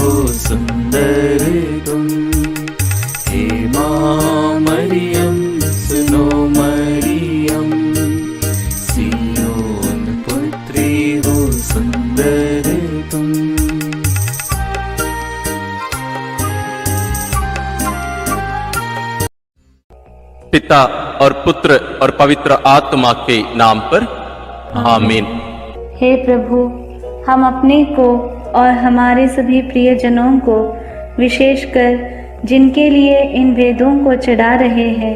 हो सुंदर तुम। हे माँ मरियम सुनो मरियम, सियोन पुत्री हो सुंदर तुम। पिता और पुत्र और पवित्र आत्मा के नाम पर आमीन। हे प्रभु, हम अपने को और हमारे सभी प्रियजनों को, विशेषकर जिनके लिए इन वेदों को चढ़ा रहे हैं,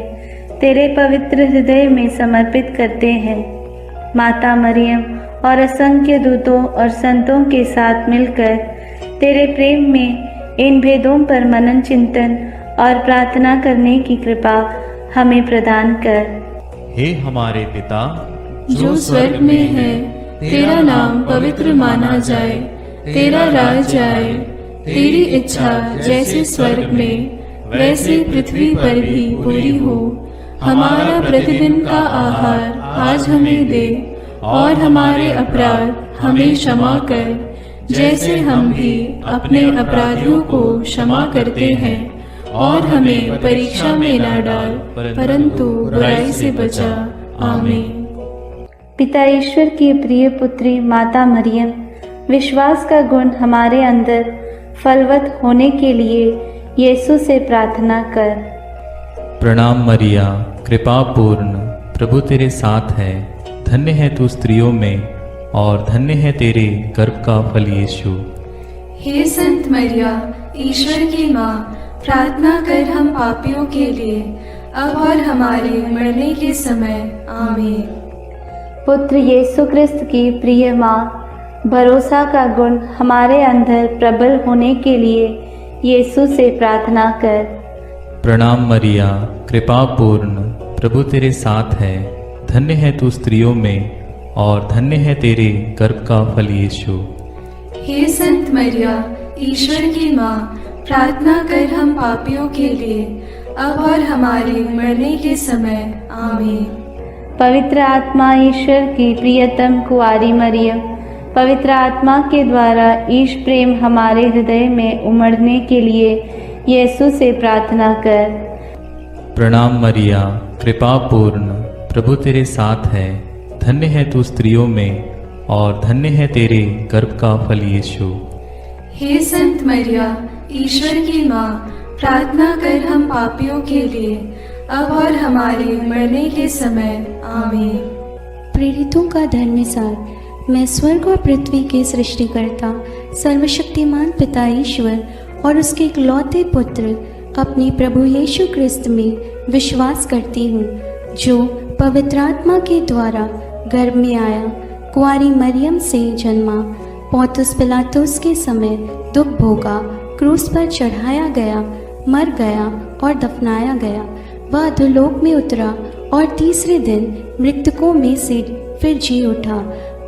तेरे पवित्र हृदय में समर्पित करते हैं। माता मरियम और असंख्य दूतों और संतों के साथ मिलकर तेरे प्रेम में इन भेदों पर मनन चिंतन और प्रार्थना करने की कृपा हमें प्रदान कर। हे हमारे पिता जो स्वर्ग में है, तेरा नाम पवित्र माना जाए, तेरा राज आए, तेरी इच्छा जैसे स्वर्ग में वैसे पृथ्वी पर भी पूरी हो। हमारा प्रतिदिन का आहार आज हमें दे, और हमारे अपराध हमें क्षमा कर, जैसे हम भी अपने अपराधियों को क्षमा करते हैं। और हमें परीक्षा में न डाल, परंतु बुराई से बचा। आमीन। पिता ईश्वर की प्रिय पुत्री माता मरियम, विश्वास का गुण हमारे अंदर फलवत होने के लिए यीशु से प्रार्थना कर। प्रणाम मरिया, कृपा पूर्ण, प्रभु तेरे साथ है। धन्य है तू स्त्रियों में, और धन्य है तेरे गर्भ का फल यीशु। हे संत मरिया, ईश्वर की माँ, प्रार्थना कर हम पापियों के लिए, अब और हमारे मरने के समय। आमीन। पुत्र यीशु क्रिस्त की प्रिय माँ, भरोसा का गुण हमारे अंदर प्रबल होने के लिए यीशु से प्रार्थना कर। प्रणाम मरिया, कृपा पूर्ण, प्रभु तेरे साथ है। धन्य है तू स्त्रियों में, और धन्य है तेरे गर्भ का फल यीशु। हे संत मरिया, ईश्वर की माँ, प्रार्थना कर हम पापियों के लिए, अब और हमारे मरने के समय। आमीन। पवित्र आत्मा ईश्वर की प्रियतम कुंवारी मरियम, पवित्र आत्मा के द्वारा ईश प्रेम हमारे हृदय में उमड़ने के लिए यीशु से प्रार्थना कर। प्रणाम मरिया, कृपा पूर्ण, प्रभु तेरे साथ है। धन्य है तू स्त्रियों में, और धन्य है तेरे गर्भ का फल यीशु। हे संत मरिया, ईश्वर की माँ, प्रार्थना कर हम पापियों के लिए, अब और हमारे मरने के समय। आमीन। प्रेरितों का धर्मसार। मैं स्वर्ग और पृथ्वी के सृष्टिकर्ता सर्वशक्तिमान पिता ईश्वर और उसके इकलौते पुत्र अपने प्रभु यीशु क्रिस्त में विश्वास करती हूँ, जो पवित्र आत्मा के द्वारा गर्भ में आया, कुंवारी मरियम से जन्मा, पौंतुस पिलातुस के समय दुख भोगा, क्रूस पर चढ़ाया गया, मर गया और दफनाया गया। वह अधोलोक में उतरा और तीसरे दिन मृतकों में से फिर जी उठा।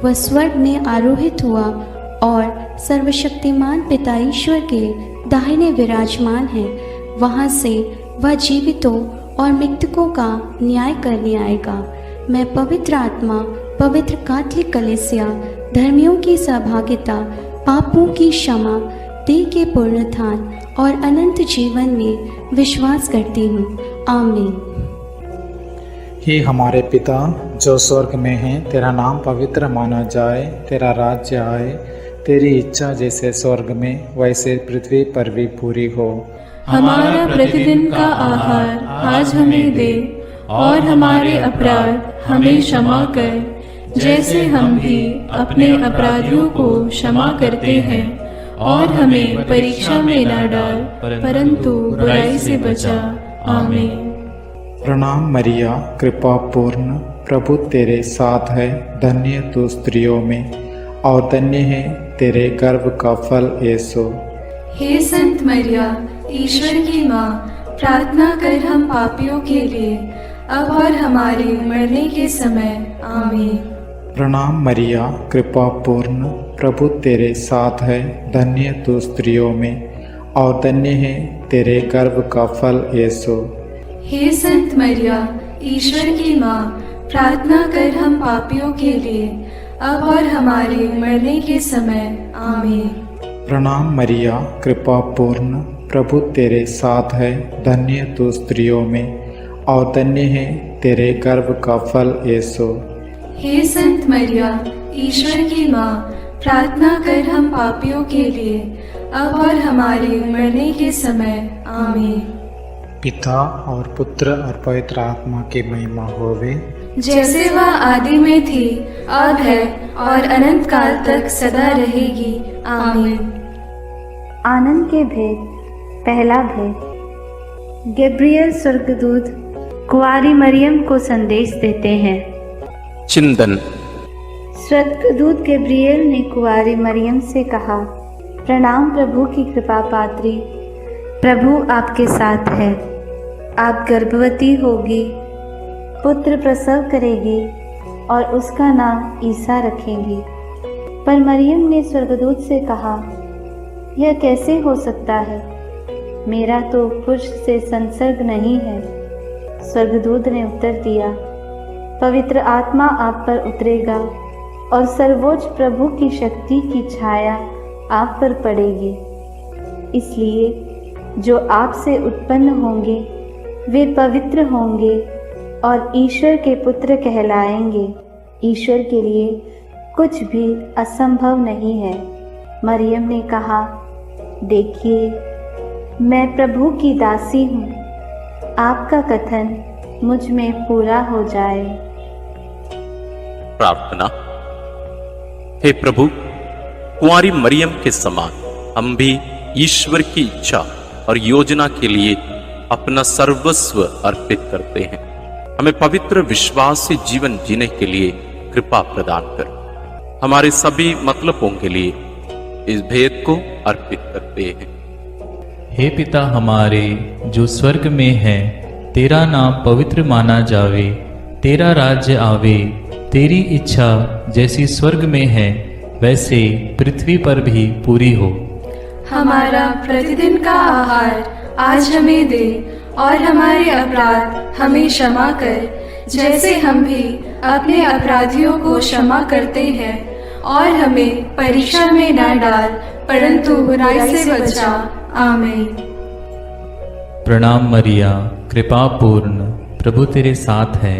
वह स्वर्ग में आरोहित हुआ और सर्वशक्तिमान पिता ईश्वर के दाहिने विराजमान है। वहाँ से वह जीवितों और मृतकों का न्याय करने आएगा। मैं पवित्र आत्मा, पवित्र कैथोलिक कलीसिया, धर्मियों की सहभागिता, पापों की क्षमा, देह के पुनरुत्थान और अनंत जीवन में विश्वास करती हूँ। आमीन। हे हमारे पिता जो स्वर्ग में है, तेरा नाम पवित्र माना जाए, तेरा राज्य आए, तेरी इच्छा जैसे स्वर्ग में वैसे पृथ्वी पर भी पूरी हो। हमारा प्रतिदिन का आहार आज हमें दे, और हमारे अपराध हमें क्षमा कर, जैसे हम भी अपने अपराधियों को क्षमा करते हैं। और हमें परीक्षा में न डाल, परंतु बुराई से बचा। आमीन। प्रणाम मरिया, कृपा पूर्ण, प्रभु तेरे साथ है। धन्य तू स्त्रियों में, और धन्य है तेरे गर्भ का फल यीशु। हे संत मरिया, ईश्वर की माँ, प्रार्थना कर हम पापियों के लिए, अब और हमारे मरने के समय। आमीन। प्रणाम मरिया, कृपा पूर्ण, प्रभु तेरे साथ है। धन्य तू स्त्रियों में, और धन्य है तेरे गर्भ का फल यीशु। हे संत मरिया, ईश्वर की माँ, प्रार्थना कर हम पापियों के लिए, अब और हमारे मरने के समय। आमीन। प्रणाम मरिया, कृपा पूर्ण, प्रभु तेरे साथ है। धन्य तू स्त्रियों में और धन्य है तेरे गर्भ का फल यीशु। हे संत मरिया, ईश्वर की माँ, प्रार्थना कर हम पापियों के लिए, अब और हमारे मरने के समय। आमीन। पिता और पुत्र और पवित्र आत्मा की महिमा होवे, जैसे वह आदि में थी, अब है और अनंत काल तक सदा रहेगी। आमीन। आनंद के भेद। पहला भेद। गैब्रियल स्वर्गदूत कुंवारी मरियम को संदेश देते हैं। चिंतन। स्वर्गदूत गैब्रियल ने कुंवारी मरियम से कहा, प्रणाम प्रभु की कृपा पात्री, प्रभु आपके साथ है। आप गर्भवती होगी, पुत्र प्रसव करेगी और उसका नाम ईसा रखेंगी। पर मरियम ने स्वर्गदूत से कहा, यह कैसे हो सकता है? मेरा तो पुरुष से संसर्ग नहीं है। स्वर्गदूत ने उत्तर दिया, पवित्र आत्मा आप पर उतरेगा और सर्वोच्च प्रभु की शक्ति की छाया आप पर पड़ेगी। इसलिए जो आपसे उत्पन्न होंगे वे पवित्र होंगे और ईश्वर के पुत्र कहलाएंगे। ईश्वर के लिए कुछ भी असंभव नहीं है। मरियम ने कहा, देखिए, मैं प्रभु की दासी हूँ, आपका कथन मुझ में पूरा हो जाए। प्रार्थना। हे प्रभु, कुंवारी मरियम के समान हम भी ईश्वर की इच्छा और योजना के लिए अपना सर्वस्व अर्पित करते हैं। हमें पवित्र विश्वास से जीवन जीने के लिए कृपा प्रदान कर। हमारे सभी मतलबों के लिए इस भेद को अर्पित करते हैं। हे पिता हमारे जो स्वर्ग में है, तेरा नाम पवित्र माना जावे, तेरा राज्य आवे, तेरी इच्छा जैसी स्वर्ग में है वैसे पृथ्वी पर भी पूरी हो। हमारा प्रतिदिन का आहार आज हमें दे और हमारे अपराध हमें क्षमा कर, जैसे हम भी अपने अपराधियों को क्षमा करते हैं, और हमें परीक्षा में न डाल परंतु बुराई से बचा। आमीन। प्रणाम मरिया, कृपा पूर्ण, प्रभु तेरे साथ है।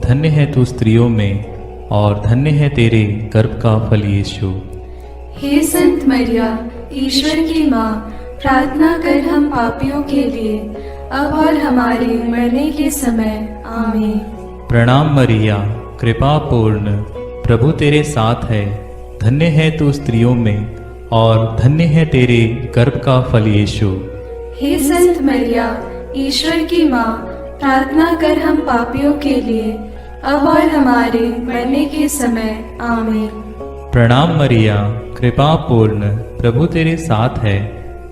धन्य है तू स्त्रियों में और धन्य है तेरे गर्भ का फल यीशु। हे संत मरिया, ईश्वर की माँ, प्रार्थना कर हम पापियों के लिए, अब और हमारे मरने के समय। आमीन। प्रणाम मरिया, कृपा पूर्ण, प्रभु तेरे साथ है। धन्य है तू स्त्रियों में और धन्य है तेरे गर्भ का फल यीशु। हे संत मरिया, ईश्वर की माँ, प्रार्थना कर हम पापियों के लिए, अब और हमारे मरने के समय। आमीन। प्रणाम मरिया, कृपा पूर्ण, प्रभु तेरे साथ है।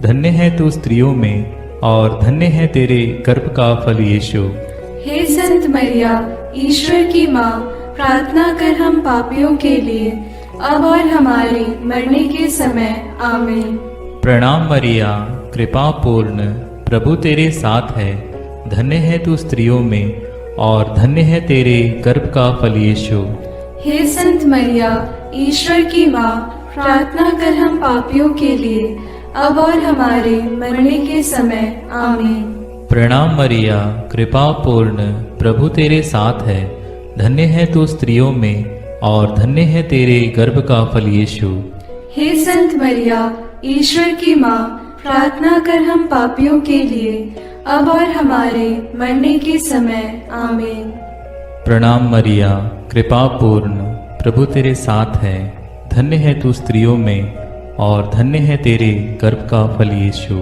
धन्य है तू स्त्रियों में और धन्य है तेरे गर्भ का फल यीशु। हे संत मरिया, ईश्वर की माँ, प्रार्थना कर हम पापियों के लिए, अब और हमारे मरने के समय। आमीन। प्रणाम मरिया, कृपा पूर्ण, प्रभु तेरे साथ है। धन्य है तू स्त्रियों में और धन्य है तेरे गर्भ का फल यीशु। हे संत मरिया, ईश्वर की माँ, प्रार्थना कर हम पापियों के लिए, अब और हमारे मरने के समय। आमीन। प्रणाम मरिया, कृपा पूर्ण, प्रभु तेरे साथ है। धन्य है तू स्त्रियों में और धन्य है तेरे गर्भ का फल यीशु। हे संत मरिया, ईश्वर की माँ, प्रार्थना कर हम पापियों के लिए, अब और हमारे मरने के समय। आमीन। प्रणाम मरिया, कृपा पूर्ण, प्रभु तेरे साथ है। धन्य है तू स्त्रियों में और धन्य है तेरे गर्भ का फल यीशु।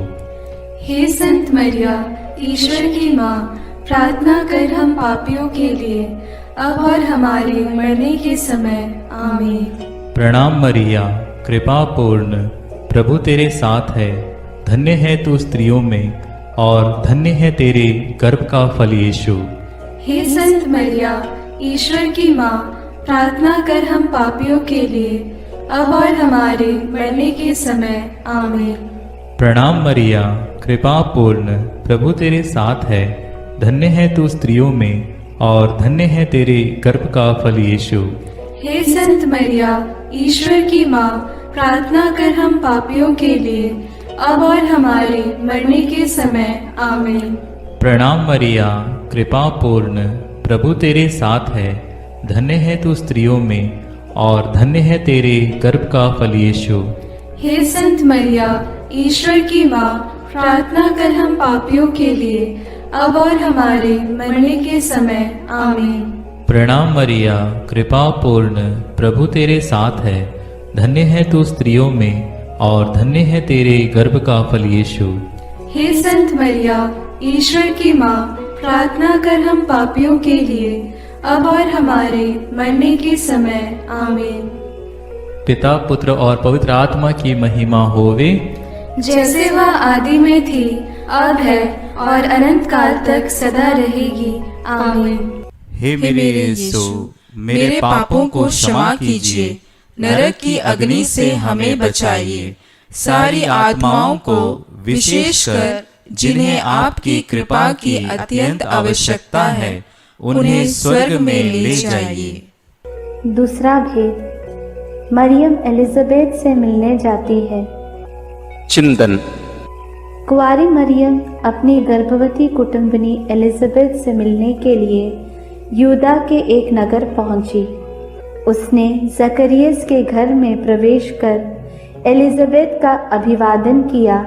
हे संत मरिया, ईश्वर की माँ, प्रार्थना कर हम पापियों के लिए, अब और हमारे मरने के समय। आमीन। प्रणाम मरिया, कृपा पूर्ण, प्रभु तेरे साथ है। धन्य है तू स्त्रियों में और धन्य है तेरे गर्भ का फल यीशु। हे संत मरिया, ईश्वर की माँ, प्रार्थना कर हम पापियों के लिए, अब और हमारे मरने के समय। आमीन। प्रणाम मरिया, कृपा पूर्ण, प्रभु तेरे साथ है। धन्य है तू स्त्रियों में और धन्य है तेरे गर्भ का फल यीशु। हे संत मरिया, ईश्वर की माँ, प्रार्थना कर हम पापियों के लिए अब और हमारे मरने के समय आमीन। प्रणाम मरिया, कृपा पूर्ण, प्रभु तेरे साथ है। धन्य है तू स्त्रियों में और धन्य है तेरे गर्भ का फल यीशु। हे संत मरिया, ईश्वर की माँ, प्रार्थना कर हम पापियों के लिए अब और हमारे मरने के समय आमीन। प्रणाम मरिया, कृपा पूर्ण, प्रभु तेरे साथ है। धन्य है तू स्त्रियों में और धन्य है तेरे गर्भ का फल यीशु। हे संत मरिया, ईश्वर की माँ, प्रार्थना कर हम पापियों के लिए अब और हमारे मरने के समय आमीन। पिता, पुत्र और पवित्र आत्मा की महिमा होवे, जैसे वह आदि में थी, अब है और अनंत काल तक सदा रहेगी आमीन। हे मेरे यीशु, मेरे पापों को क्षमा कीजिए, नरक की अग्नि से हमें बचाइए, सारी आत्माओं को विशेषकर जिन्हें आपकी कृपा की अत्यंत आवश्यकता है उन्हें स्वर्ग में ले जाइए। दूसरा भेद, मरियम एलिजाबेथ से मिलने जाती है। चिंतन। कुंवारी मरियम अपनी गर्भवती कुटुंबनी एलिजाबेथ से मिलने के लिए यूदा के एक नगर पहुंची। उसने जकरियस के घर में प्रवेश कर एलिजाबेथ का अभिवादन किया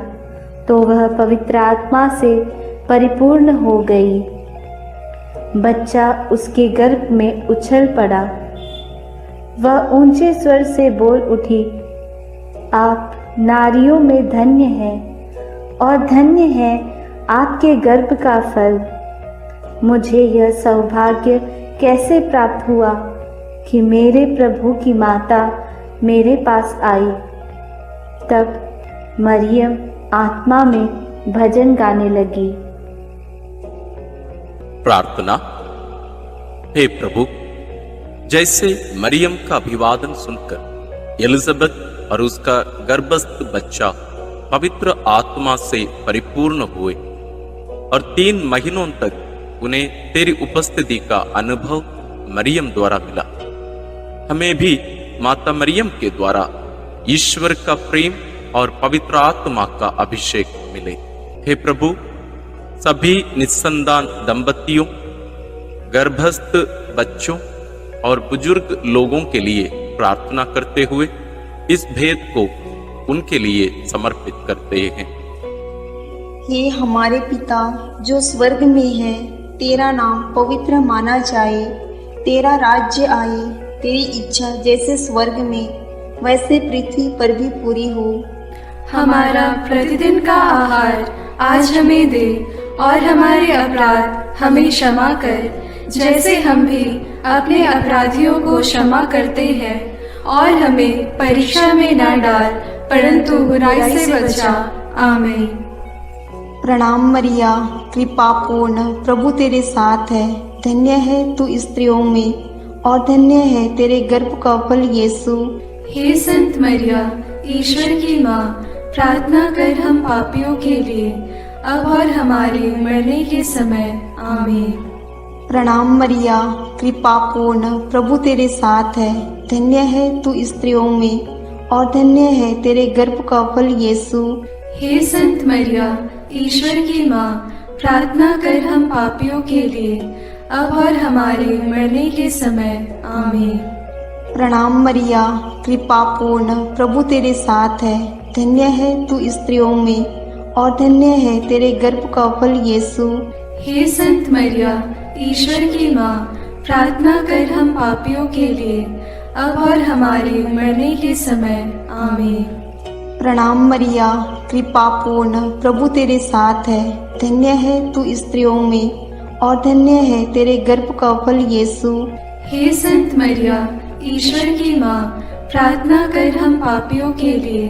तो वह पवित्र आत्मा से परिपूर्ण हो गई। बच्चा उसके गर्भ में उछल पड़ा। वह ऊंचे स्वर से बोल उठी, आप नारियों में धन्य हैं और धन्य है आपके गर्भ का फल। मुझे यह सौभाग्य कैसे प्राप्त हुआ कि मेरे प्रभु की माता मेरे पास आई। तब मरियम आत्मा में भजन गाने लगी। प्रार्थना। हे प्रभु, जैसे मरियम का अभिवादन सुनकर एलिजाबेथ और उसका गर्भस्थ बच्चा पवित्र आत्मा से परिपूर्ण हुए और 3 महीनों तक उन्हें तेरी उपस्थिति का अनुभव मरियम द्वारा मिला, हमें भी माता मरियम के द्वारा ईश्वर का प्रेम और पवित्र आत्मा का अभिषेक मिले। हे प्रभु, सभी निस्संतान दंपतियों, गर्भस्थ बच्चों और बुजुर्ग लोगों के लिए प्रार्थना करते हुए इस भेद को उनके लिए समर्पित करते हैं। हे हमारे पिता जो स्वर्ग में है, तेरा नाम पवित्र माना जाए, तेरा राज्य आए, तेरी इच्छा जैसे स्वर्ग में वैसे पृथ्वी पर भी पूरी हो। हमारा प्रतिदिन का आहार आज हमें दे और हमारे अपराध हमें क्षमा कर, जैसे हम भी अपने अपराधियों को क्षमा करते हैं, और हमें परीक्षा में न डाल परंतु बुराई से बचा। आमीन। प्रणाम मरिया, कृपा पूर्ण, प्रभु तेरे साथ है। धन्य है तू स्त्रियों में और धन्य है तेरे गर्भ का फल यीशु। हे संत मरिया, ईश्वर की माँ, प्रार्थना कर हम पापियों के लिए अब और हमारे मरने के समय। आमीन। प्रणाम मरिया, कृपा पूर्ण, प्रभु तेरे साथ है। धन्य है तू स्त्रियों में और धन्य है तेरे गर्भ का फल यीशु। हे संत मरिया, ईश्वर की माँ, प्रार्थना कर हम पापियों के लिए अब और हमारे मरने के समय। आमीन। प्रणाम मरिया, कृपा पूर्ण, प्रभु तेरे साथ है। धन्य है तू स्त्रियों में और धन्य है तेरे गर्भ का फल यीशु। हे संत मरिया, ईश्वर की माँ, प्रार्थना कर हम पापियों के लिए अब और हमारे मरने के समय। आमीन। प्रणाम मरिया, कृपा पूर्ण, प्रभु तेरे साथ है। धन्य है तू स्त्रियों में और धन्य है तेरे गर्भ का फल यीशु। हे संत मरिया, ईश्वर की माँ, प्रार्थना कर हम पापियों के लिए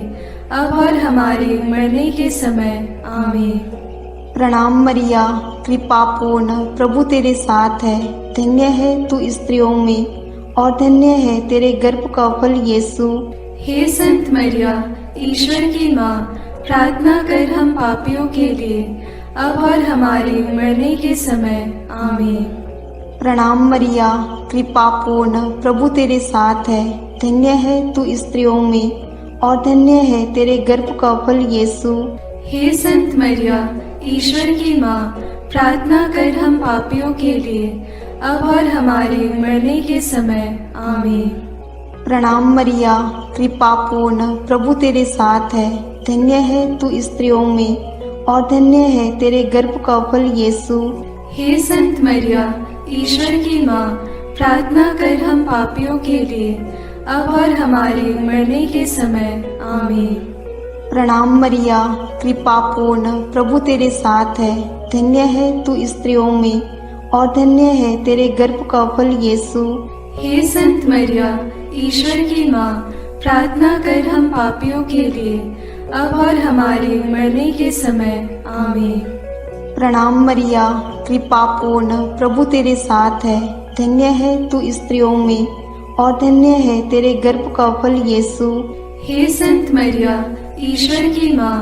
अब और हमारे मरने के समय। आमीन। प्रणाम मरिया, कृपा पूर्ण, प्रभु तेरे साथ है। धन्य है तू स्त्रियों में और धन्य है तेरे गर्भ का फल यीशु। हे संत मरिया, ईश्वर की माँ, प्रार्थना कर हम पापियों के लिए अब और हमारे मरने के समय। आमीन। प्रणाम मरिया, कृपा पूर्ण, प्रभु तेरे साथ है। धन्य है तू स्त्रियों में और धन्य है तेरे गर्भ का फल यीशु। हे संत मरिया, ईश्वर की माँ, प्रार्थना कर हम पापियों के लिए, अब और हमारे मरने के समय। आमीन। प्रणाम मरिया, कृपा पूर्ण, प्रभु तेरे साथ है। धन्य है तू स्त्रियों में, और धन्य है तेरे गर्भ का फल यीशु। हे संत मरिया, ईश्वर की माँ, प्रार्थना कर हम पापियों के लिए, अब और हमारे मरने के समय। आमीन। प्रणाम मरिया, कृपा पूर्ण, प्रभु तेरे साथ है। धन्य है तू स्त्रियों में, और धन्य है तेरे गर्भ का फल यीशु। हे संत मरिया, ईश्वर की माँ, प्रार्थना कर हम पापियों के लिए, अब और हमारे मरने के समय। आमीन। प्रणाम मरिया, कृपा पूर्ण, प्रभु तेरे साथ है। धन्य है तू स्त्रियों में, और धन्य है तेरे गर्भ का फल यीशु। हे संत मरिया, ईश्वर की माँ,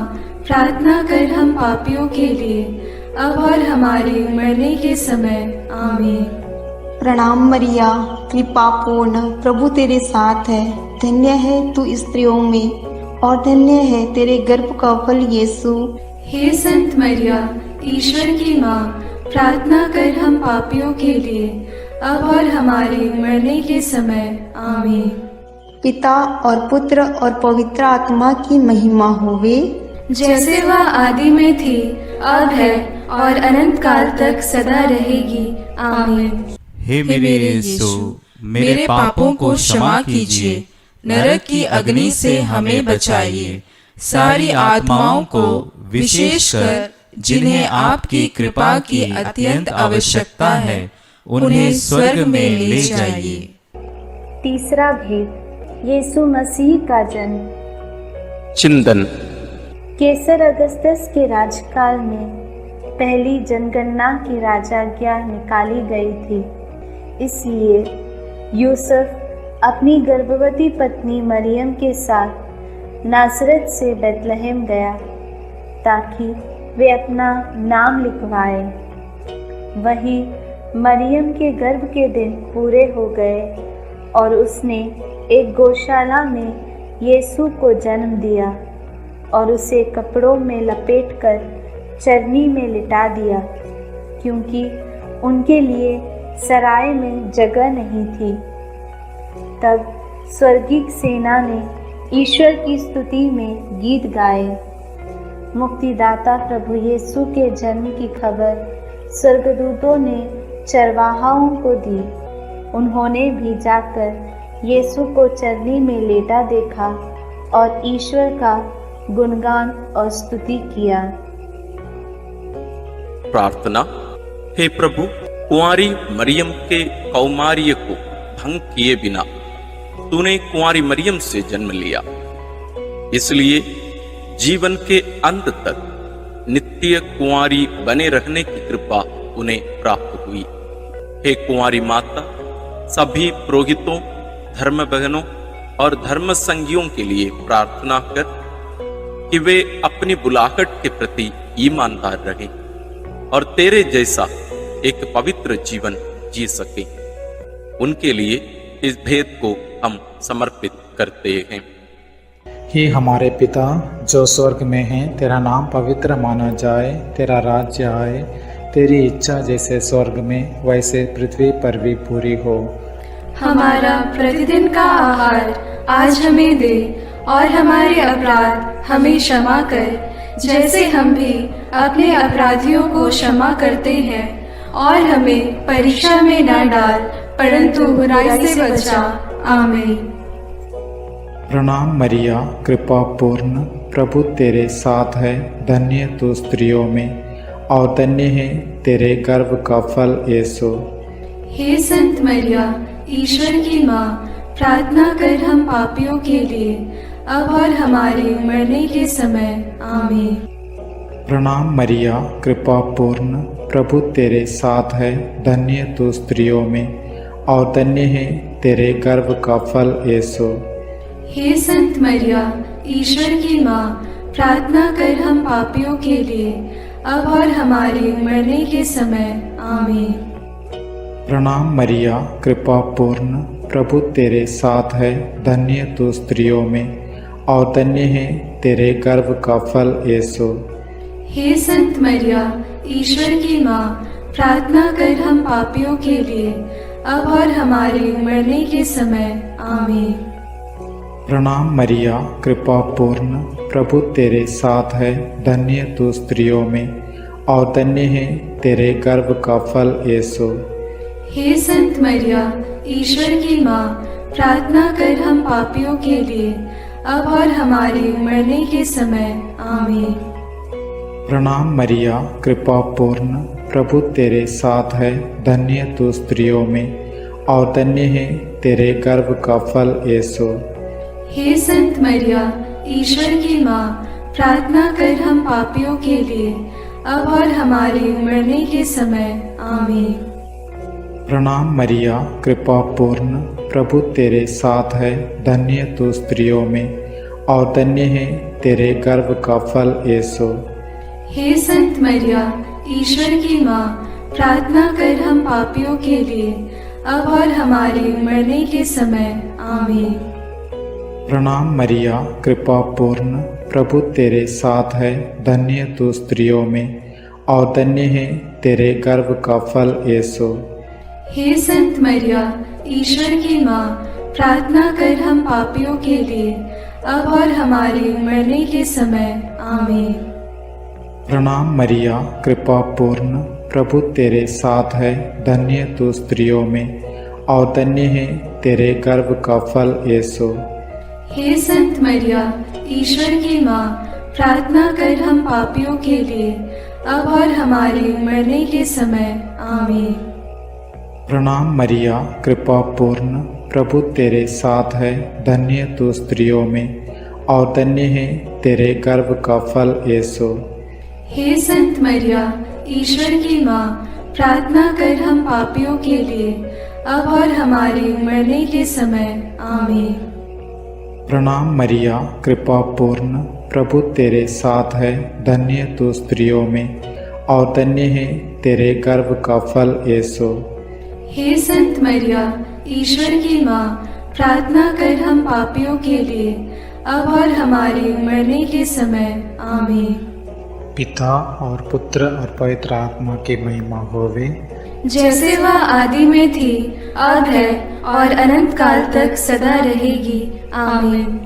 प्रार्थना कर हम पापियों के लिए, अब और हमारे मरने के समय। आमीन। प्रणाम मरिया, कृपा पूर्ण, प्रभु तेरे साथ है। धन्य है तू स्त्रियों में, और धन्य है तेरे गर्भ का फल यीशु। हे संत मरिया, ईश्वर की माँ, प्रार्थना कर हम पापियों के लिए, अब और हमारे मरने के समय। आमीन। पिता और पुत्र और पवित्र आत्मा की महिमा होवे, जैसे वह आदि में थी, अब है, और अनंत काल तक सदा रहेगी। आमीन। हे मेरे यीशु, मेरे पापों को क्षमा कीजिए, नरक की अग्नि से हमें बचाइए, सारी आत्माओं को विशेषकर जिन्हें आपकी कृपा की अत्यंत आवश्यकता है, उन्हें स्वर्ग में ले जाइए। तीसरा भेद, यीशु मसीह का जन्म। चिंतन। केसर अगस्तस के राजकाल में पहली जनगणना की राजाज्ञा निकाली गई थी। इसलिए यूसुफ अपनी गर्भवती पत्नी मरियम के साथ नासरत से बेतलहम गया ताकि वे अपना नाम लिखवाए। वहीं मरियम के गर्भ के दिन पूरे हो गए और उसने एक गौशाला में यीशु को जन्म दिया और उसे कपड़ों में लपेटकर चरनी में लिटा दिया, क्योंकि उनके लिए सराय में जगह नहीं थी। तब स्वर्गीय सेना ने ईश्वर की स्तुति में गीत गाए। मुक्तिदाता प्रभु यीशु के जन्म की खबर स्वर्गदूतों ने चरवाहाओं को दी। उन्होंने भी जाकर यीशु को चरनी में लेटा देखा और ईश्वर का गुणगान और स्तुति किया। प्रार्थना। हे प्रभु, कुंवारी मरियम के कौमार्य को भंग किए बिना तूने कुंवारी मरियम से जन्म लिया, इसलिए जीवन के अंत तक नित्य कुंवारी बने रहने की कृपा उन्हें प्राप्त हुई। हे कुंवारी माता, सभी पुरोहितों, धर्म बहनों और धर्म संगियों के लिए प्रार्थना कर कि वे अपनी बुलाहट के प्रति ईमानदार रहें और तेरे जैसा एक पवित्र जीवन जी सके। उनके लिए इस भेद को हम समर्पित करते हैं। हे हमारे पिता जो स्वर्ग में है, तेरा नाम पवित्र माना जाए, तेरा राज्य आए, तेरी इच्छा जैसे स्वर्ग में वैसे पृथ्वी पर भी पूरी हो। हमारा प्रतिदिन का आहार आज हमें दे और हमारे अपराध हमें क्षमा कर, जैसे हम भी अपने अपराधियों को क्षमा करते हैं, और हमें परीक्षा में न डाल परंतु बुराई से बचा। आमीन। प्रणाम मरिया, कृपा पूर्ण, प्रभु तेरे साथ है। धन्य तू स्त्रियों में और धन्य है तेरे गर्भ का फल यीशु। हे संत मरिया, ईश्वर की माँ, प्रार्थना कर हम पापियों के लिए, अब और हमारे मरने के समय। आमीन। प्रणाम मरिया, कृपा पूर्ण, प्रभु तेरे साथ है। धन्य तू स्त्रियों में और धन्य है तेरे गर्भ का फल यीशु। हे संत मरिया, ईश्वर की माँ, प्रार्थना कर हम पापियों के लिए, अब और हमारे मरने के समय। आमीन। प्रणाम मरिया, कृपा पूर्ण, प्रभु तेरे साथ है। धन्य तू स्त्रियों में और धन्य है तेरे गर्भ का फल यीशु। हे संत मरिया, ईश्वर की माँ, प्रार्थना कर हम पापियों के लिए, अब और हमारे मरने के समय। आमीन। प्रणाम मरिया, कृपा पूर्ण, प्रभु तेरे साथ है, धन्य तू स्त्रियों में और धन्य है तेरे गर्भ का फल यीशु। हे संत मरिया, ईश्वर की माँ, प्रार्थना कर हम पापियों के लिए, अब और हमारे मरने के समय। आमीन। प्रणाम मरिया, कृपा पूर्ण, प्रभु तेरे साथ है, धन्य तू स्त्रियों में और धन्य है तेरे गर्भ का फल यीशु। हे संत मरिया, ईश्वर की माँ, प्रार्थना कर हम पापियों के लिए, अब और हमारे मरने के समय। आमीन। प्रणाम मरिया, कृपा पूर्ण, प्रभु तेरे साथ है, धन्य तू स्त्रियों में और धन्य है तेरे गर्भ का फल यीशु। हे संत मरिया, ईश्वर की माँ, प्रार्थना कर हम पापियों के लिए, अब और हमारे मरने के समय। आमीन। प्रणाम मरिया, कृपा पूर्ण, प्रभु तेरे साथ है, धन्य तू स्त्रियों में और धन्य है तेरे गर्भ का फल यीशु। हे संत मरिया, ईश्वर की माँ, प्रार्थना कर हम पापियों के लिए, अब और हमारे मरने के समय। आमीन। प्रणाम मरिया, कृपा पूर्ण, प्रभु तेरे साथ है, धन्य तू स्त्रियों में और धन्य है तेरे गर्भ का फल यीशु। हे संत मरिया, ईश्वर की माँ, प्रार्थना कर हम पापियों के लिए, अब और हमारे मरने के समय। आमीन। प्रणाम मरिया, कृपा पूर्ण, प्रभु तेरे साथ है, धन्य तू स्त्रियों में और धन्य है तेरे गर्भ का फल यीशु। हे संत मरिया, ईश्वर की माँ, प्रार्थना कर हम पापियों के लिए, अब और हमारे मरने के समय। आमीन। प्रणाम मरिया, कृपा पूर्ण, प्रभु तेरे साथ है, धन्य तू स्त्रियों में और धन्य है तेरे गर्भ का फल यीशु। हे संत मरिया, ईश्वर की माँ, प्रार्थना कर हम पापियों के लिए, अब और हमारे मरने के समय। आमीन। पिता और पुत्र और पवित्र आत्मा की महिमा होवे, जैसे वह आदि में थी, अब है और अनंत काल तक सदा रहेगी। आमीन।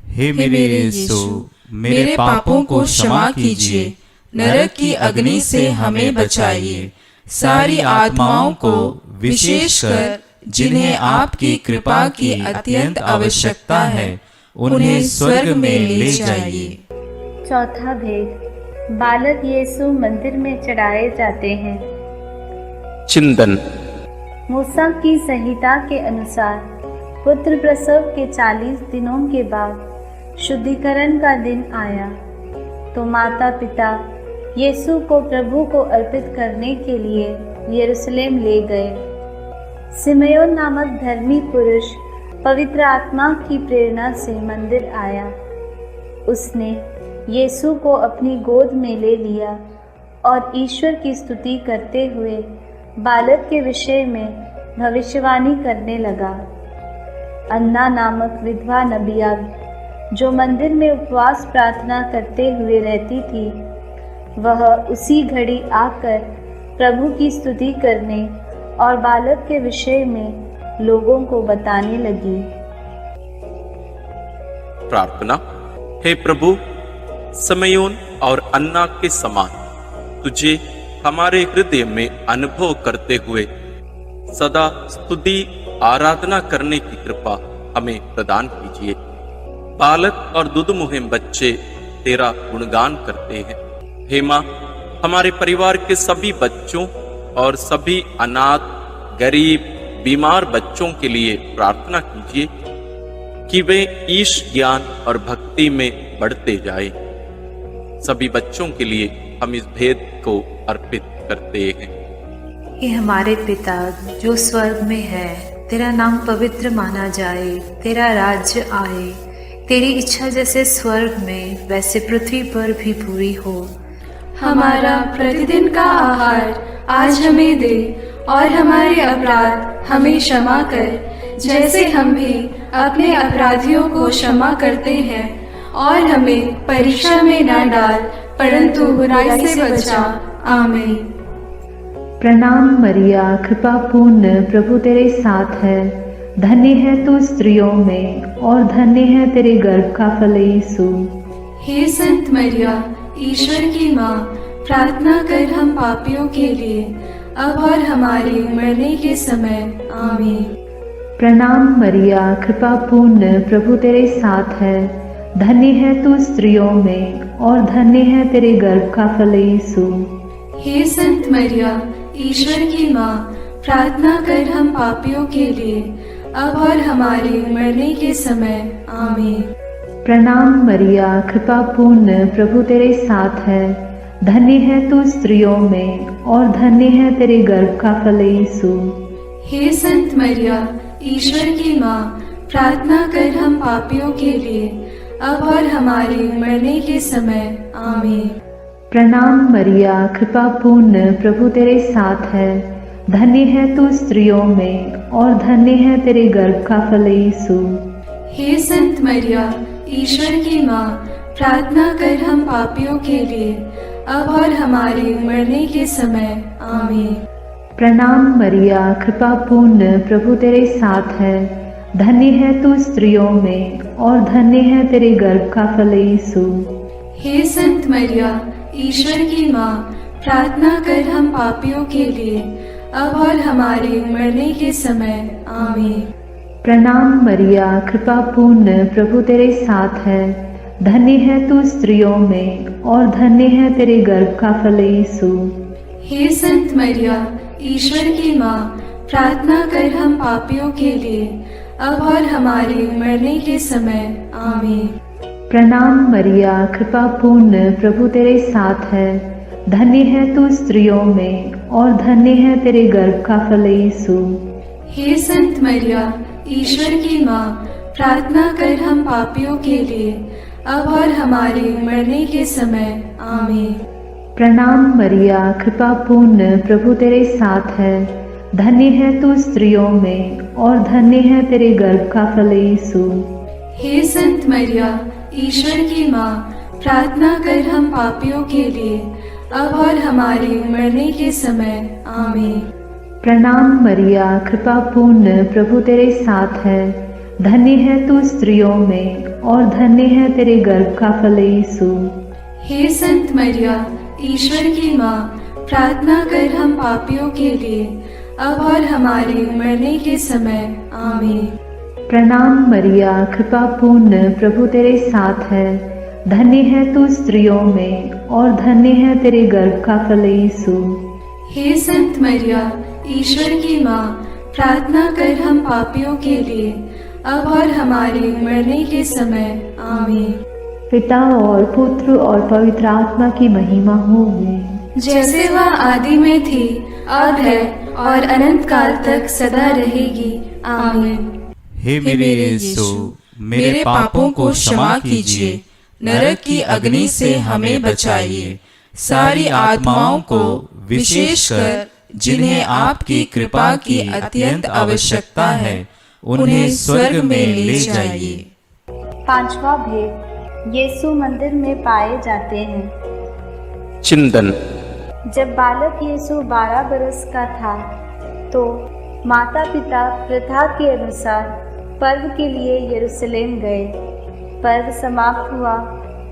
हे मेरे यीशु, मेरे पापों को क्षमा कीजिए, नरक की अग्नि से हमें बचाइए, सारी आत्माओं को विशेषकर जिन्हें आपकी कृपा की अत्यंत आवश्यकता है, उन्हें स्वर्ग में ले जाइए। चौथा भेद, बालक यीशु मंदिर में चढ़ाए जाते हैं। चिंतन। मूसा की संहिता के अनुसार पुत्र प्रसव के 40 दिनों के बाद शुद्धिकरण का दिन आया तो माता पिता यीशु को प्रभु को अर्पित करने के लिए यरूशलेम ले गए। सिमयोन नामक धर्मी पुरुष पवित्र आत्मा की प्रेरणा से मंदिर आया। उसने यीशु को अपनी गोद में ले लिया और ईश्वर की स्तुति करते हुए बालक के विषय में भविष्यवाणी करने लगा। अन्ना नामक विधवा नबिया जो मंदिर में उपवास प्रार्थना करते हुए रहती थी, वह उसी घड़ी आकर प्रभु की स्तुति करने और बालक के विषय में लोगों को बताने लगी। प्रार्थना। हे प्रभु, सिमयोन और अन्ना के समान तुझे हमारे हृदय में अनुभव करते हुए सदा स्तुति आराधना करने की कृपा हमें प्रदान कीजिए। बालक और दुधमुहे बच्चे तेरा गुणगान करते हैं। हे माँ, हमारे परिवार के सभी बच्चों और सभी अनाथ, गरीब, बीमार बच्चों के लिए प्रार्थना कीजिए कि वे ईश ज्ञान और भक्ति में बढ़ते जाएं। सभी बच्चों के लिए हम इस भेद को अर्पित करते हैं। हे हमारे पिता जो स्वर्ग में है, तेरा नाम पवित्र माना जाए, तेरा राज्य आए, तेरी इच्छा जैसे स्वर्ग में वैसे पृथ्वी पर भी पूरी हो। हमारा प्रतिदिन का आहार आज हमें दे और हमारे अपराध हमें क्षमा कर, जैसे हम भी अपने अपराधियों को क्षमा करते हैं, और हमें परीक्षा में न डाल, परंतु बुराई से बचा। आमीन। प्रणाम मरिया, कृपा पूर्ण, प्रभु तेरे साथ है। धन्य है तू स्त्रियों में और धन्य है तेरे गर्भ का फल यीशु। हे संत मरिया, ईश्वर की माँ, प्रार्थना कर हम पापियों के लिए, अब और हमारे मरने के समय। आमीन। प्रणाम मरिया, कृपा पूर्ण, प्रभु तेरे साथ है। धन्य है तू स्त्रियों में और धन्य है तेरे गर्भ का फल यीशु। हे संत मरिया, ईश्वर की माँ, प्रार्थना कर हम पापियों के लिए, अब और हमारे मरने के समय। आमीन। प्रणाम मरिया, कृपा पूर्ण, प्रभु तेरे साथ है। धन्य है तू स्त्रियों में और धन्य है तेरे गर्भ का फल यीशु। हे संत मरिया, ईश्वर की माँ, प्रार्थना कर हम पापियों के लिए, अब और हमारे मरने के समय। आमीन। प्रणाम मरिया, कृपा पूर्ण, प्रभु तेरे साथ है। धन्य है तू स्त्रियों में और धन्य है तेरे गर्भ का फल यीशु। हे संत मरिया, ईश्वर की माँ, प्रार्थना कर हम पापियों के लिए, अब और हमारे मरने के समय। आमीन। प्रणाम मरिया, कृपा पूर्ण, प्रभु तेरे साथ है। धन्य है तू स्त्रियों में और धन्य है तेरे गर्भ का फल यीशु। हे संत मरिया, ईश्वर की माँ, प्रार्थना कर हम पापियों के लिए, अब और हमारे मरने के समय। आमीन। प्रणाम मरिया, कृपा पूर्ण, प्रभु तेरे साथ है। धन्य है तू स्त्रियों में और धन्य है तेरे गर्भ का फल यीशु। हे संत मरिया, ईश्वर की माँ, प्रार्थना कर हम पापियों के लिए, अब और हमारे मरने के समय। आमीन। प्रणाम मरिया, कृपा पूर्ण, प्रभु तेरे साथ है। धन्य है तू स्त्रियों में और धन्य है तेरे गर्भ का फल यीशु। हे संत मरिया, ईश्वर की माँ, प्रार्थना कर हम पापियों के लिए, अब और हमारे मरने के समय। आमीन। प्रणाम मरिया, कृपा पूर्ण, प्रभु तेरे साथ है। धन्य है तू स्त्रियों में और धन्य है तेरे गर्भ का फल यीशु। हे संत मरिया, ईश्वर की माँ, प्रार्थना कर हम पापियों के लिए, अब और हमारे मरने के समय। आमीन। प्रणाम मरिया, कृपा पूर्ण, प्रभु तेरे साथ है। धन्य है तू स्त्रियों में और धन्य है तेरे गर्भ का फल यीशु। हे संत मरिया, ईश्वर की माँ, प्रार्थना कर हम पापियों के लिए, अब और हमारे मरने के समय। आमीन। प्रणाम मरिया, कृपा पूर्ण, प्रभु तेरे साथ है। धन्य है तू स्त्रियों में और धन्य है तेरे गर्भ का फल यीशु। हे संत मरिया, ईश्वर की माँ, प्रार्थना कर हम पापियों के लिए, अब और हमारे मरने के समय। आमीन। पिता और पुत्र और पवित्र आत्मा की महिमा होवे, जैसे वह आदि में थी, अब है और अनंत काल तक सदा रहेगी। आमीन। हे मेरे यीशु, मेरे पापों को क्षमा कीजिए, नरक की अग्नि से हमें बचाइए, सारी आत्माओं को विशेषकर जिन्हें आपकी कृपा की अत्यंत आवश्यकता है, उन्हें स्वर्ग में ले जाइए। पांचवा भेद, यीशु मंदिर में पाए जाते हैं। चिंतन। जब बालक यीशु 12 बरस का था तो माता पिता प्रथा के अनुसार पर्व के लिए यरूशलेम गए। पर्व समाप्त हुआ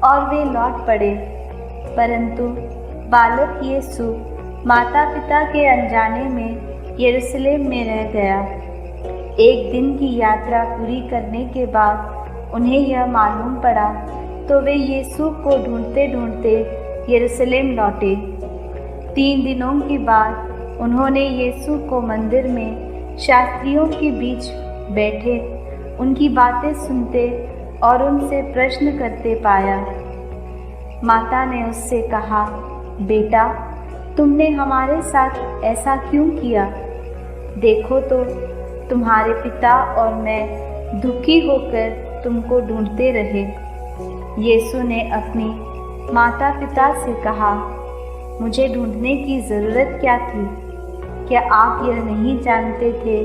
और वे लौट पड़े, परंतु बालक यीशु माता पिता के अनजाने में यरूशलेम में रह गया। एक दिन की यात्रा पूरी करने के बाद उन्हें यह मालूम पड़ा तो वे यीशु को ढूंढते ढूंढते यरूशलेम लौटे। 3 दिनों के बाद उन्होंने यीशु को मंदिर में शास्त्रियों के बीच बैठे उनकी बातें सुनते और उनसे प्रश्न करते पाया। माता ने उससे कहा, बेटा, तुमने हमारे साथ ऐसा क्यों किया? देखो तो तुम्हारे पिता और मैं दुखी होकर तुमको ढूंढते रहे। यीशु ने अपनी माता पिता से कहा, मुझे ढूंढने की ज़रूरत क्या थी? क्या आप यह नहीं जानते थे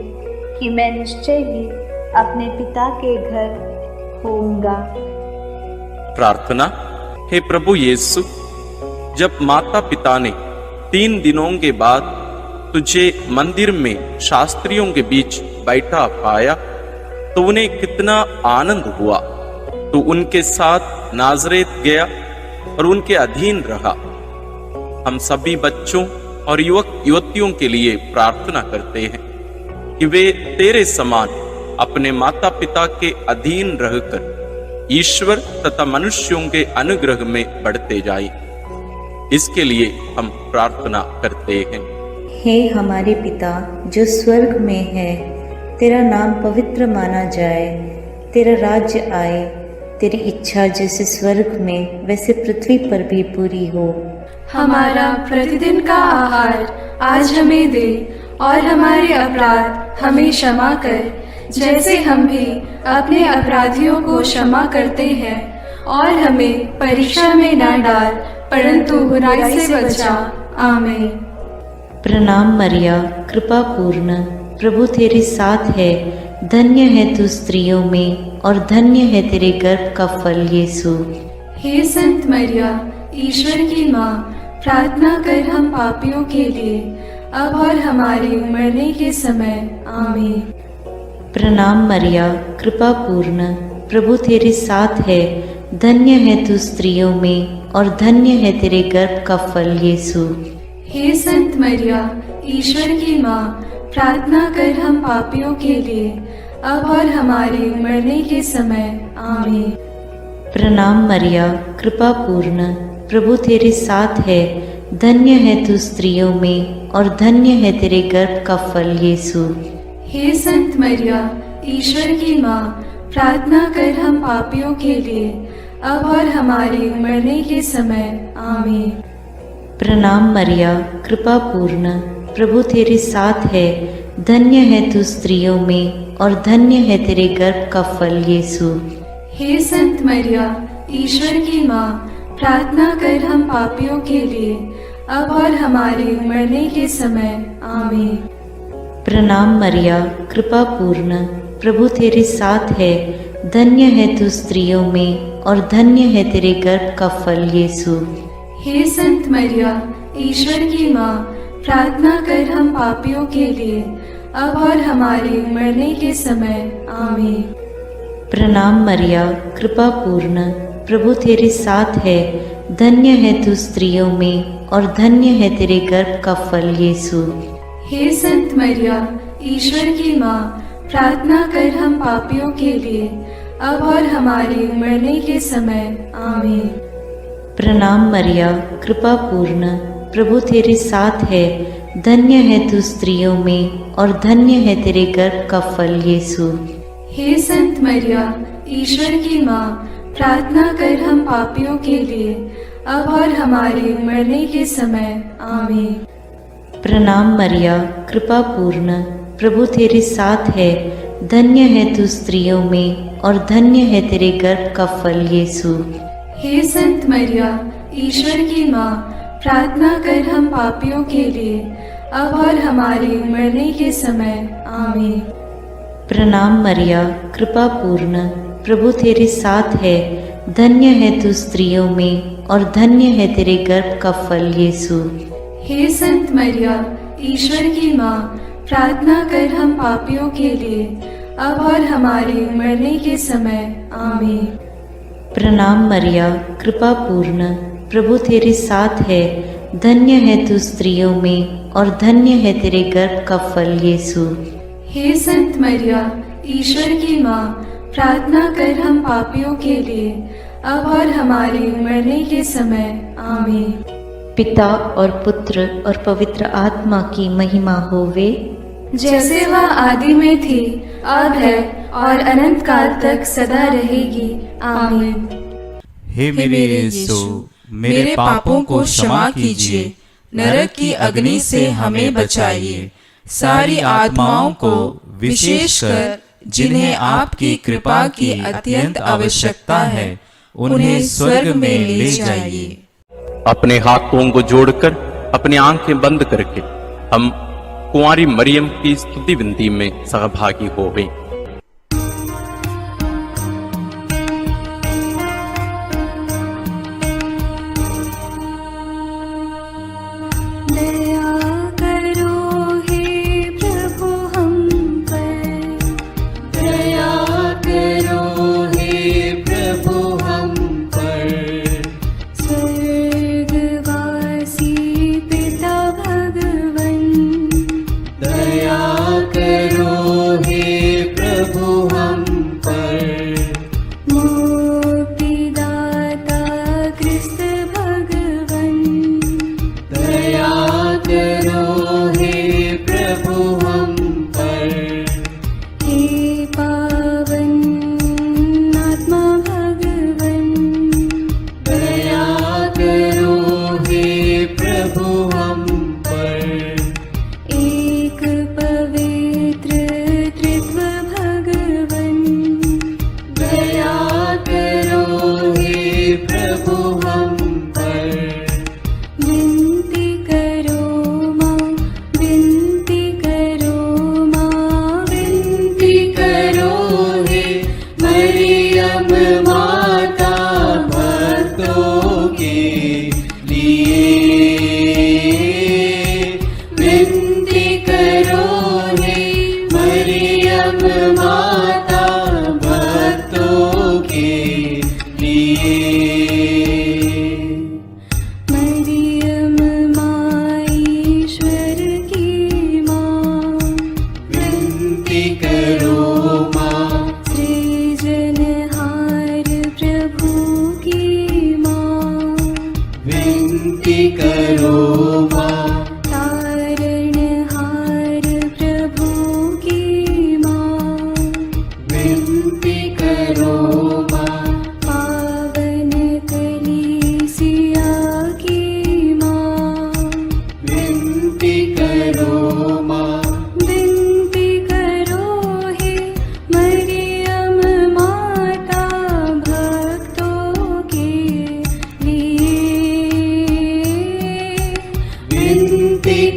कि मैं निश्चय ही अपने पिता के घर होऊंगा? प्रार्थना। हे प्रभु यीशु, जब माता पिता ने 3 दिनों के बाद तुझे मंदिर में शास्त्रियों के बीच बैठा पाया तो उन्हें कितना आनंद हुआ। तो उनके साथ नाजरेत गया और उनके अधीन रहा। हम सभी बच्चों और युवक युवतियों के लिए प्रार्थना करते हैं कि वे तेरे समान अपने माता पिता के अधीन रहकर ईश्वर तथा मनुष्यों के अनुग्रह में बढ़ते जाएं। इसके लिए हम प्रार्थना करते हैं। हे हमारे पिता जो स्वर्ग में है, तेरा नाम पवित्र माना जाए, तेरा राज्य आए, तेरी इच्छा जैसे स्वर्ग में वैसे पृथ्वी पर भी पूरी हो। हमारा प्रतिदिन का आहार आज हमें दे और हमारे अपराध हमें क्षमा कर, जैसे हम भी अपने अपराधियों को क्षमा करते हैं, और हमें परीक्षा में न डाल परंतु बुराई से बचा। आमीन। प्रणाम मरिया, कृपा पूर्ण, प्रभु तेरे साथ है, धन्य है तू स्त्रियों में और धन्य है तेरे गर्भ का फल यीशु। हे संत मरिया, ईश्वर की माँ, प्रार्थना कर हम पापियों के लिए अब और हमारे मरने के समय। आमीन। प्रणाम मरिया, कृपा पूर्ण, प्रभु तेरे साथ है, धन्य है तू स्त्रियों में और धन्य है तेरे गर्भ का फल यीशु। हे संत मरिया, ईश्वर की माँ, प्रार्थना कर हम पापियों के लिए अब और हमारे मरने के समय। आमीन। प्रणाम मरिया, कृपा पूर्ण, प्रभु तेरे साथ है, धन्य है तू स्त्रियों में और धन्य है तेरे गर्भ का फल यीशु। हे संत मरिया, ईश्वर की माँ, प्रार्थना कर हम पापियों के लिए अब और हमारे मरने के समय। आमीन। प्रणाम मरिया, कृपा पूर्ण, प्रभु तेरे साथ है, धन्य है तू स्त्रियों में और धन्य है तेरे गर्भ का फल यीशु। हे संत मरिया, ईश्वर की माँ, प्रार्थना कर हम पापियों के लिए अब और हमारे मरने के समय। आमीन। प्रणाम मरिया, कृपा पूर्ण, प्रभु तेरे साथ है, धन्य है तू स्त्रियों में और धन्य है तेरे गर्भ का फल यीशु। हे संत मरिया, ईश्वर की माँ, प्रार्थना कर हम पापियों के लिए अब और हमारे मरने के समय। आमीन। प्रणाम मरिया, कृपा पूर्ण, प्रभु तेरे साथ है, धन्य है तू स्त्रियों में और धन्य है तेरे गर्भ का फल यीशु। हे संत मरिया, ईश्वर की माँ, प्रार्थना कर हम पापियों के लिए अब और हमारे मरने के समय। आमीन। प्रणाम मरिया, कृपा पूर्ण, प्रभु तेरे साथ है, धन्य है तू स्त्रियों में और धन्य है तेरे गर्भ का फल यीशु। हे संत मरिया, ईश्वर की माँ, प्रार्थना कर हम पापियों के लिए अब और हमारे मरने के समय। आमीन। प्रणाम मरिया, कृपा पूर्ण, प्रभु तेरे साथ है, धन्य है तू स्त्रियों में और धन्य है तेरे गर्भ का फल यीशु। हे संत मरिया, ईश्वर की माँ, प्रार्थना कर हम पापियों के लिए अब और हमारे मरने के समय। आमीन। प्रणाम मरिया, कृपा पूर्ण, प्रभु तेरे साथ है, धन्य है तू स्त्रियों में और धन्य है तेरे गर्भ का फल यीशु। हे संत मरिया, ईश्वर की माँ, प्रार्थना कर हम पापियों के लिए अब और हमारे मरने के समय। आमीन। प्रणाम मरिया, कृपा पूर्ण, प्रभु तेरे साथ है, धन्य है तू स्त्रियों में और धन्य है तेरे गर्भ का फल यीशु। हे संत मरिया, ईश्वर की माँ, प्रार्थना कर हम पापियों के लिए अब और हमारे मरने के समय। आमीन। पिता और पुत्र और पवित्र आत्मा की महिमा होवे, जैसे वह आदि में थी, अब है और अनंत काल तक सदा रहेगी। आमीन। हे मेरे यीशु, मेरे पापों को क्षमा कीजिए, नरक की अग्नि से हमें बचाइए, सारी आत्माओं को विशेषकर जिन्हें आपकी कृपा की अत्यंत आवश्यकता है, उन्हें स्वर्ग में ले जाइए। अपने हाथों को जोड़कर अपनी आंखें बंद करके हम कुंवारी मरियम की स्तुति विनती में सहभागी होवें।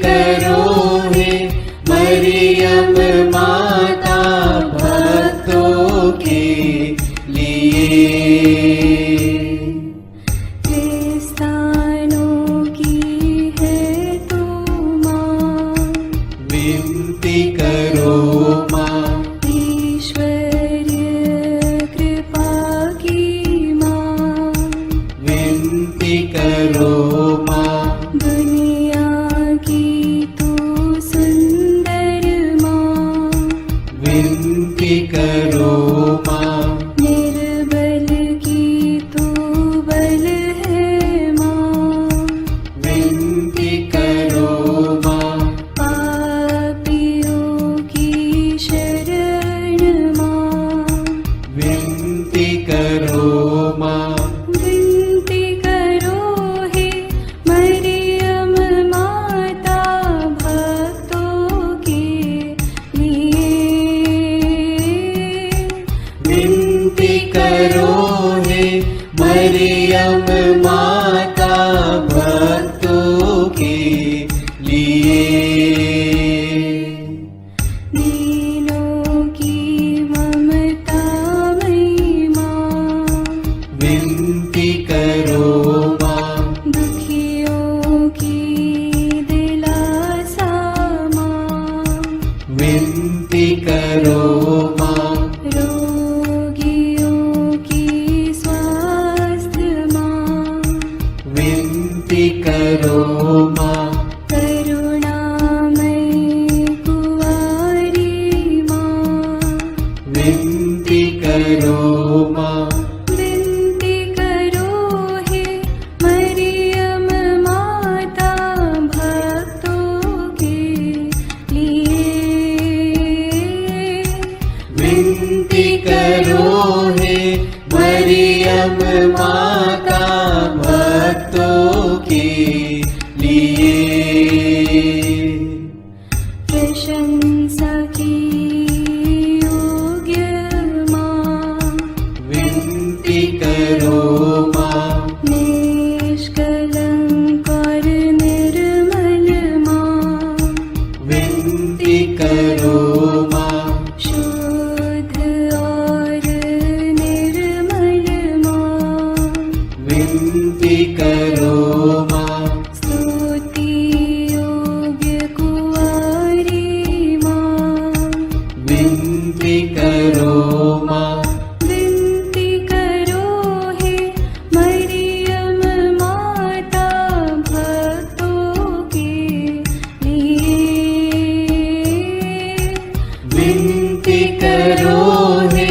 करो हे मरियम माता भक्तों के लिए। क्रिस्तानों की है तू माँ, विनती करो माँ, ईश्वरीय कृपा की माँ, विनती करो माँ, दुनिया की तू सुंदर माँ, विनती करो माँ, निर्बल की तू बल है माँ, विनती करो माँ, पापियों की शरण माँ, विनती करो माँ, विनती करो हे मरियम माता भक्तों के लिए। विनती करो हे मरियम माता भक्तों के लिए। दीनों की ममता मई माँ, विनती करो माँ, दुखियों की दिलासा माँ, विनती करो माँ, रोगियों की स्वास्थ्य माँ, विनती करो माँ, करुणामयी कुंवारी माँ, विनती करो माँ, विनती करो हे मरियम माता भक्तों के लिए। विनती करो हे मरियम माता भक्तों के लिए। प्रशंसा की योग्य माँ, विनती करो माँ, निष्कलंक और निर्मल माँ, विनती करो माँ, शुद्ध और निर्मल माँ, विनती करो माँ, स्तुति योग्य कुंवारी माँ, विनती करो माँ, विनती करो हे मरियम माता भक्तों के लिए। विनती करो हे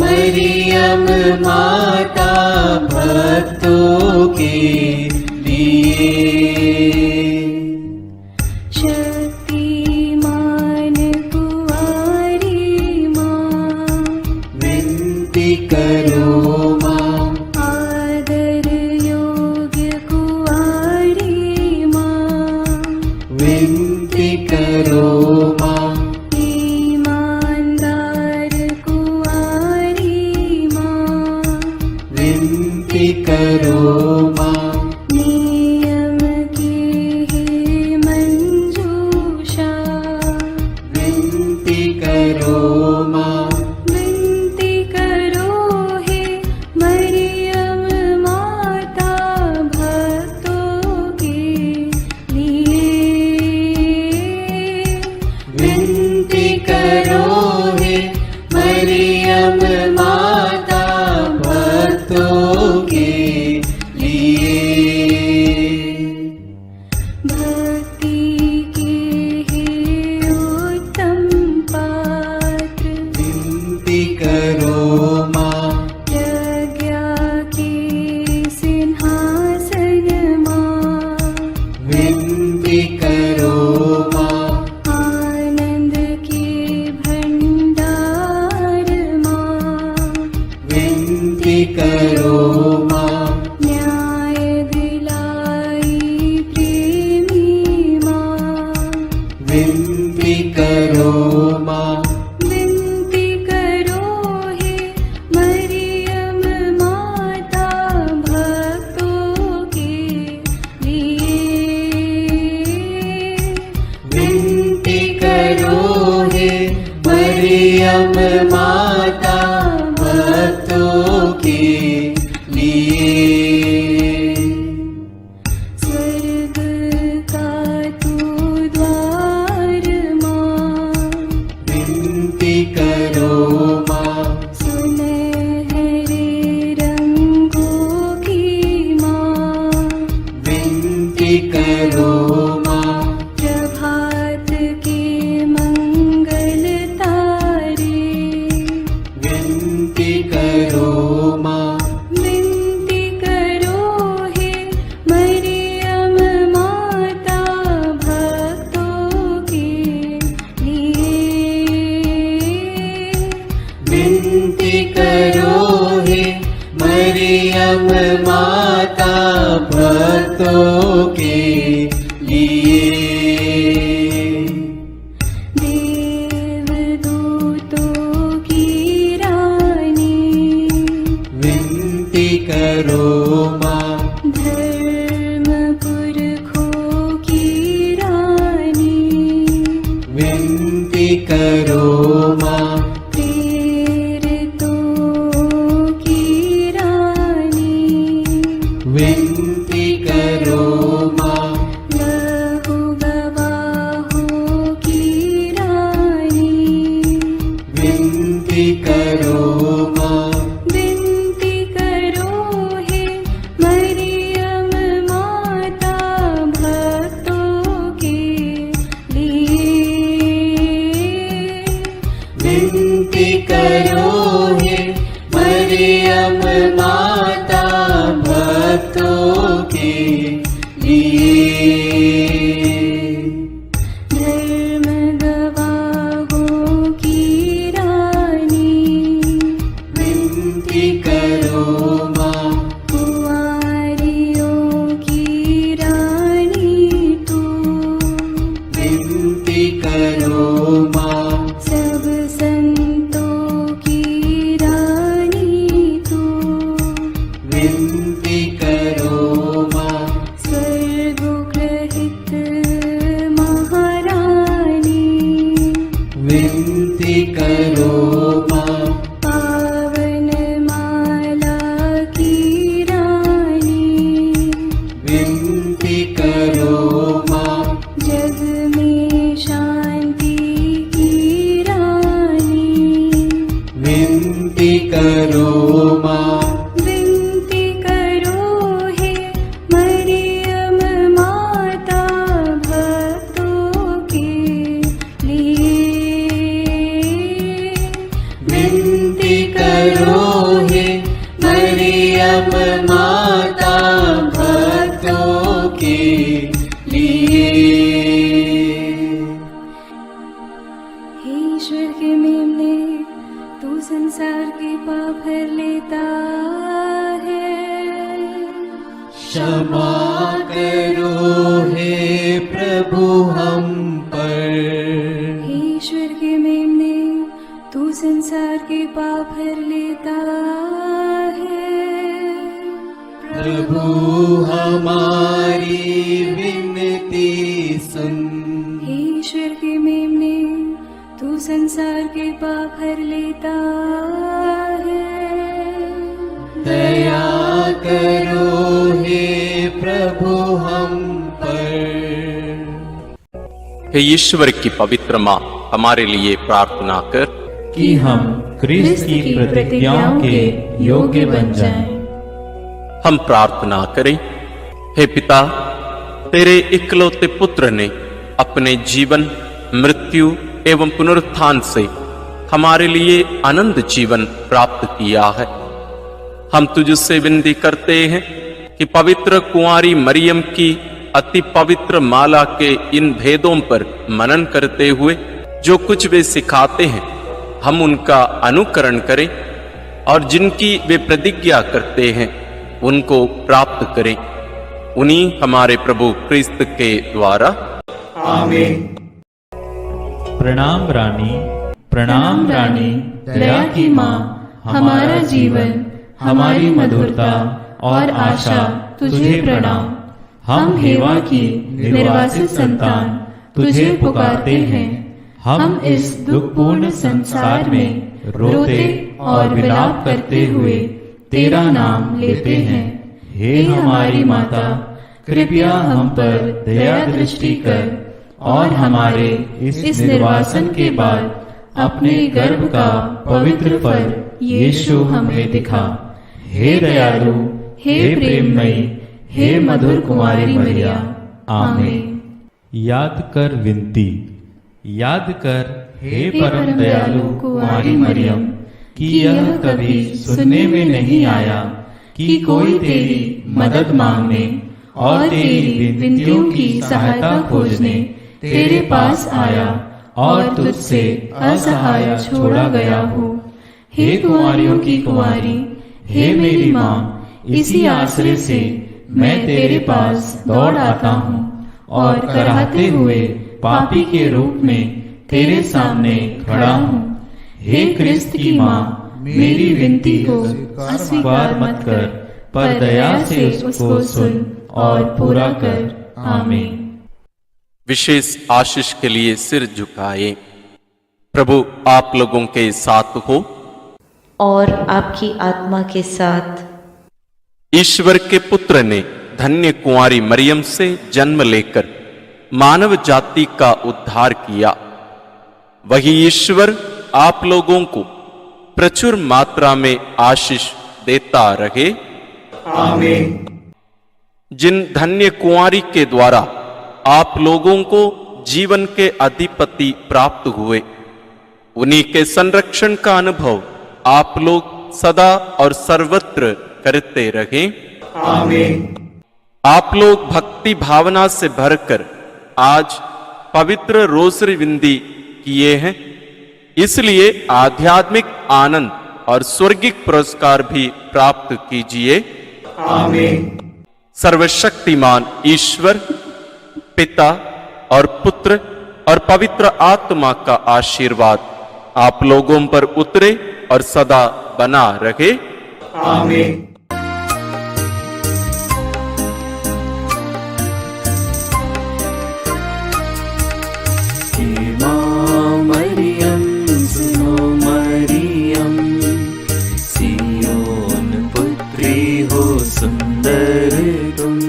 मरियम माता भक्तों के लिए। शक्तिमान कुंवारी माँ, विनती करो माँ, आदर योग्य कुंवारी माँ, विनती करो माँ, ईमानदार कुंवारी माँ, विनती करो माँ, नियम की है मंजूषा, विनती करो माँ, विनती करो हे मरियम माता भक्तों के लिए। करो माँ। प्रभात के मंगल तारे, विनती करो माँ। विनती करो हे मरियम माता भक्तों के लिए। विनती करो हे मरियम माता भक्तों के लिए। देवदूतों की रानी, विनती करो माँ। धर्म पुरखों की रानी, विनती करो माँ। प्रेरितों की रानी, विनती करो माँ। लहू गवाहों की रानी, विनती करो माँ। विनती करो हे मरियम माता भक्तों के लिए। विनती करो हे मरियम माता भक्तों के लिए। धर्म गवाहों की रानी, विनती करो माँ। कुंवारियों की रानी तू, विनती करो माँ। सब संतों की रानी तू, विनती करो माँ। स्वर्गोग्रहित महारानी, विनती करो माँ। पावन माला की रानी, विनती करो माँ। जग में शांति की रानी, विनती करो माँ। विनती करो हे मरियम माता भक्तों के लिए। विनती करो हे मरियम माता भक्तों के लिए। हे ईश्वर के मेमने, तू संसार के पाप हर लेता है। क्षमा करो हे प्रभु हम पर। हे ईश्वर के मेमने, तू संसार के पाप हर लेता है। प्रभु हमारी विनती सुन। हे ईश्वर के मेमने, तू संसार के पाप हर लेता है। दया करो हे प्रभु हम पर। हे ईश्वर की पवित्र माँ, हमारे लिए प्रार्थना कर कि हम क्रिस्त की प्रतिज्ञाओं के योग्य बन जाएं। हम प्रार्थना करें। हे पिता, तेरे इकलौते पुत्र ने अपने जीवन, मृत्यु एवं पुनरुत्थान से हमारे लिए अनंत जीवन प्राप्त किया है। हम तुझसे विनती करते हैं कि पवित्र कुंवारी मरियम की अति पवित्र माला के इन भेदों पर मनन करते हुए जो कुछ वे सिखाते हैं, हम उनका अनुकरण करें और जिनकी वे प्रतिज्ञा करते हैं उनको प्राप्त करें। उन्हीं हमारे प्रभु क्रिस्त के द्वारा। आमीन। प्रणाम रानी, प्रणाम रानी, दया की माँ, हमारा जीवन, हमारी मधुरता और आशा तुझे प्रणाम। हम हेवा की निर्वासित संतान तुझे पुकारते हैं। हम इस दुखपूर्ण संसार में रोते और विलाप करते हुए तेरा नाम लेते हैं। हे हमारी माता, कृपया हम पर दया दृष्टि कर और हमारे इस निर्वासन के बाद अपने गर्भ का पवित्र फल यीशु हमें दिखा। हे दयालु, हे प्रेममयी, हे मधुर कुमारी मरिया, आमीन। याद कर विनती। याद कर हे परम दयालु कुंवारी मरियम कि यह कभी सुनने में नहीं आया कि कोई तेरी मदद मांगने और तेरी विनतियों की सहायता खोजने तेरे पास आया और तुझसे असहाय छोड़ा गया हो। हे कुंवारियों की कुंवारी, हे मेरी माँ, इसी आश्रय से मैं तेरे पास दौड़ आता हूँ और कराहते हुए पापी के रूप में तेरे सामने खड़ा हूँ। हे क्रिस्त की माँ, मेरी विनती को अस्वीकार मत कर, पर दया से उसको सुन और पूरा कर। आमीन। विशेष आशीष के लिए सिर झुकाए। प्रभु आप लोगों के साथ हो और आपकी आत्मा के साथ। ईश्वर के पुत्र ने धन्य कुंवारी मरियम से जन्म लेकर मानव जाति का उद्धार किया। वही ईश्वर आप लोगों को प्रचुर मात्रा में आशीष देता रहे। आमीन। जिन धन्य कुंवारी के द्वारा आप लोगों को जीवन के अधिपति प्राप्त हुए, उन्हीं के संरक्षण का अनुभव आप लोग सदा और सर्वत्र करते रहे। आमीन। आप लोग भक्ति भावना से भरकर आज पवित्र रोसरी विंदी किए हैं, इसलिए आध्यात्मिक आनंद और स्वर्गिक पुरस्कार भी प्राप्त कीजिए। आमीन। सर्वशक्तिमान ईश्वर पिता और पुत्र और पवित्र आत्मा का आशीर्वाद आप लोगों पर उतरे और सदा बना रहे। आमीन। मरियम सुनो मरियम, सियोन पुत्री हो सुंदर तुम।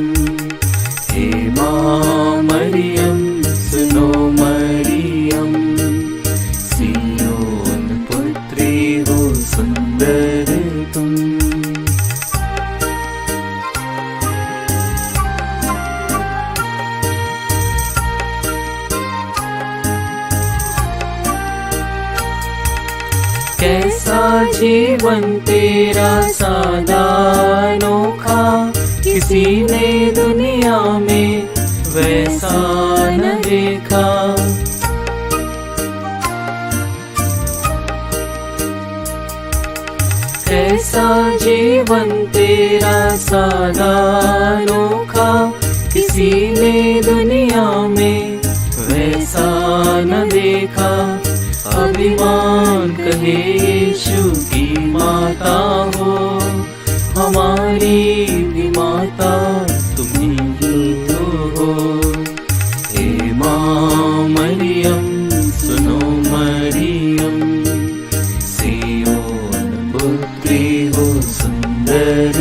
हे माँ मरियम सुनो मरियम, सियोन पुत्री हो सुंदर तुम। कैसा जीवन तेरा सादा अनोखा, किसी ने दुनिया में वैसा न देखा। कैसा जीवन तेरा सादा अनोखा, किसी ने दुनिया में वैसा न देखा। अभिमान कहे यीशु की माता हो, हमारी भी माता तुम्ही ही तो हो। हे माँ मरियम सुनो मरियम, सियोन पुत्री हो सुंदर